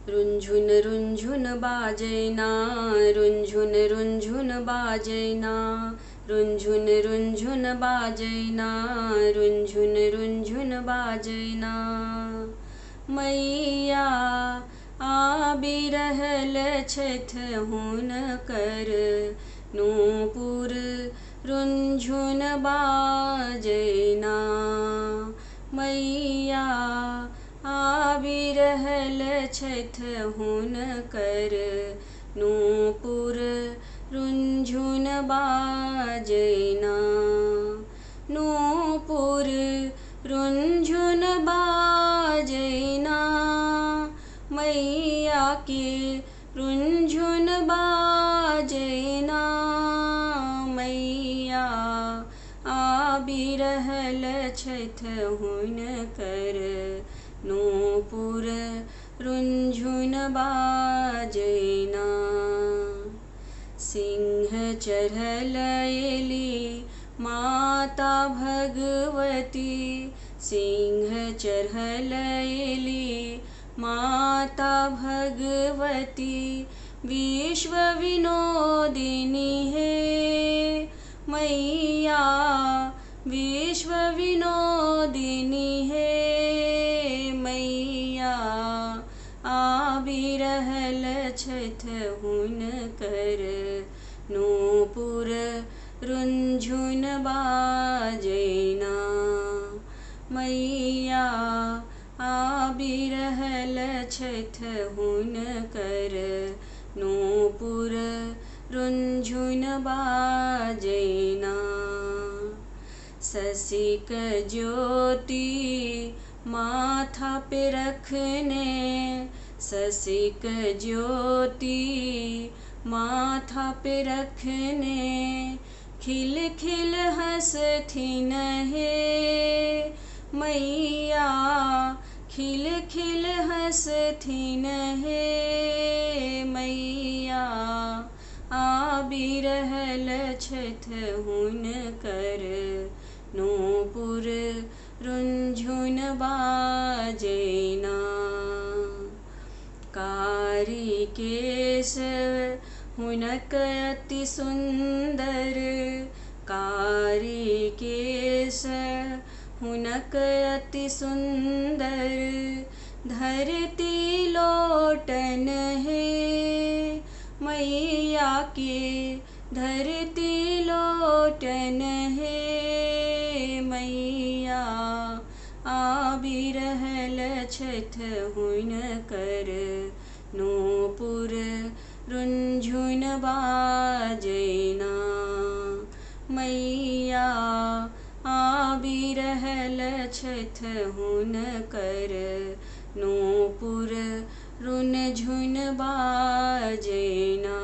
रुंझुन रुंझुन बाजैना, रुंझुन रुंझुन बाजैना, रुंझुन रुंझुन बाजैना, रुंझुन रुंझुन बाजैना। मैया आबि रहल छथि हुनकर नूपुर रुंझुन बाजैना। मैया आबि रहल छथि हुनकर नूपुर रुंझुन बाजैना। नूपुर रुंझुन बाजैना, मैया के रुंझुन बाजैना। मैया आबि रहल छथि हुनकर नूपुर रुंझुन बाजैना। सिंह चढ़ल एली माता भगवती, सिंह चढ़ल एली माता भगवती। विश्व विनोदिनी हे मैया, विश्व विनोदिनी हे मैया। आबि रहल छथि हुनकर नूपुर रुंझुन बाजैना। मैया आबि रहल छथि हुनकर नूपुर रुंझुन बाजैना। शशिक ज्योति माथा पे रखने, शशिक ज्योति माथा पे रखने। खिल खिल हँसथिन हे मैया, खिल खिल हँसथिन हे मैया। आबि रहल छथि हुनकर नूपुर रुंझुन बाजैना। कारी केश हुनक अति सुंदर, कारी केश हुनक अति सुंदर। धरती लोटन हे मैया के, धरती लोटन हे मैया। आबि रहल छथि हुनकर नूपुर रुंझुन बाजैना। मैया आबि रहल छथि हुनकर नूपुर रुंझुन बाजैना।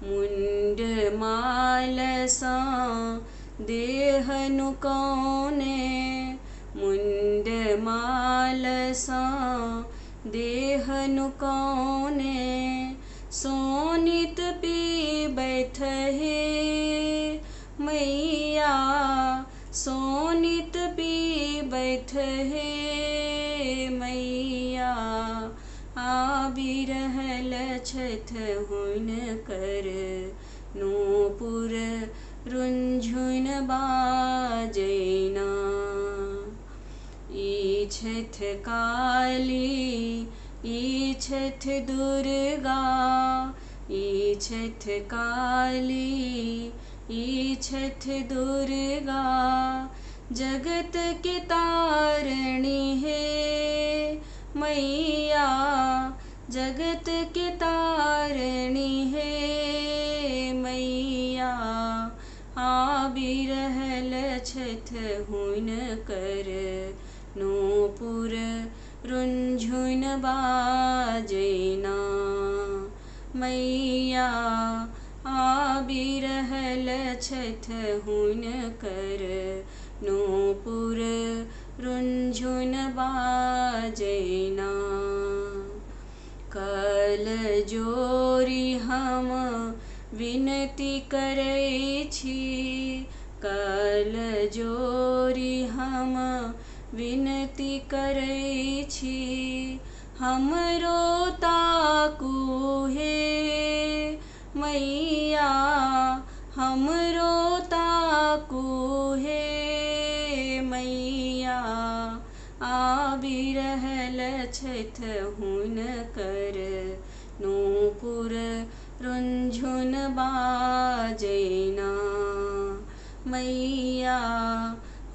मुंडमाल सँ देह नुकौने, मुंडमाल सँ देह नुकौने। सोनित पीबैथ हे मैया, सोनित पीबैथ हे मैया। आबि रहल छथि हुनकर नूपुर रुंझुन बाजैना। ई छथि काली, ई छथि दुर्गा, ई छथि काली, ई छथि दुर्गा। जगत के तारणी हे मैया, जगत के तारणी हे मैया। आबि रहल छथि हुनकर नूपुर रुंझुन बाजैना। मैया आबि रहल छथि हुनकर नूपुर रुंझुन बाजैना। कल जोरी हम विनती करै छी, कल जोरी हम विनती करै छी। हमरो ताकू हे मैया, हमरो ताकू हे मैया। आबि रहल छथि हुनकर नूपुर रुनझुन बाजैना मैया।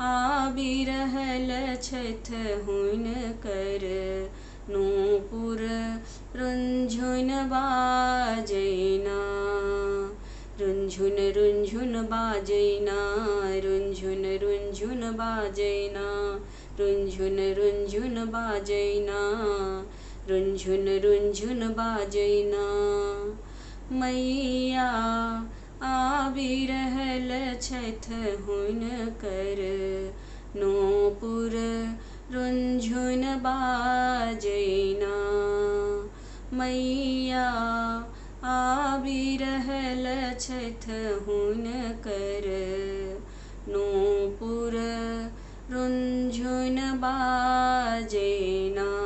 आबि रहल छथि हुनकर नूपुर रुनझुन बाजैना। रुनझुन रुनझुन बाजैना, रुनझुन रुनझुन बाजैना, रुनझुन रुनझुन बाजैना, रुनझुन रुनझुन बाजैना मैया। आबि रहल छथि हुनकर नूपुर रुनझुन बाजैना मैया। आबि रहल छथि हुनकर नूपुर रुनझुन बाजैना।